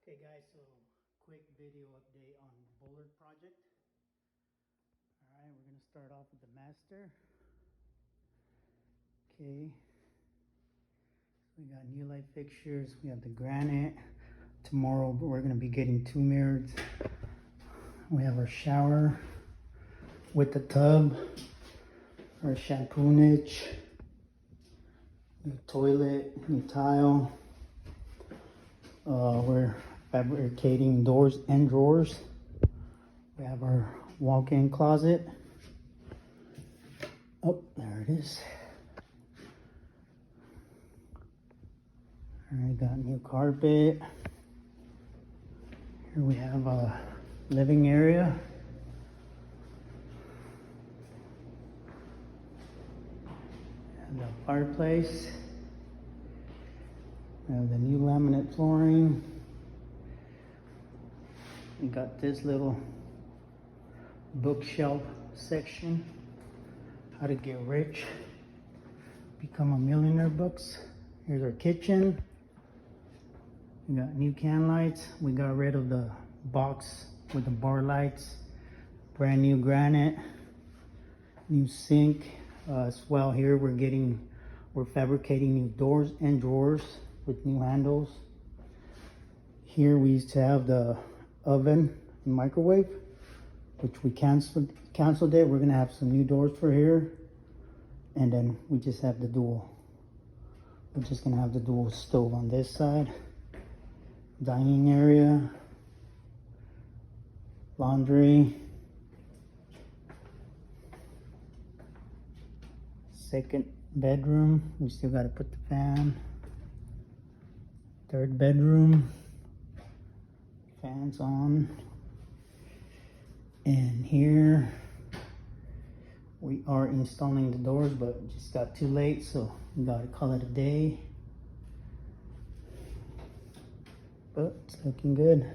Okay guys, so quick video update on the Bullard project. Alright, we're going to start off with the master. Okay, so we got new light fixtures, we have the granite. Tomorrow we're going to be getting 2 mirrors. We have our shower with the tub, our shampoo niche, new toilet, new tile. We're fabricating doors and drawers. We have our walk-in closet. Oh, there it is. Alright, got new carpet. Here we have a living area. And the fireplace. We have the new laminate flooring. We got this little bookshelf section. How to get rich, become a millionaire books. Here's our kitchen. We got new can lights. We got rid of the box with the bar lights. Brand new granite. New sink. As well here we're fabricating new doors and drawers with new handles. Here we used to have the oven and microwave, which we canceled it. We're gonna have some new doors for here, and then we just have the dual. We're just gonna have the dual stove on this side. Dining area, laundry, second bedroom. We still gotta put the fan. Third bedroom, fans on. And here we are installing the doors, but it just got too late, so we gotta call it a day. But it's looking good.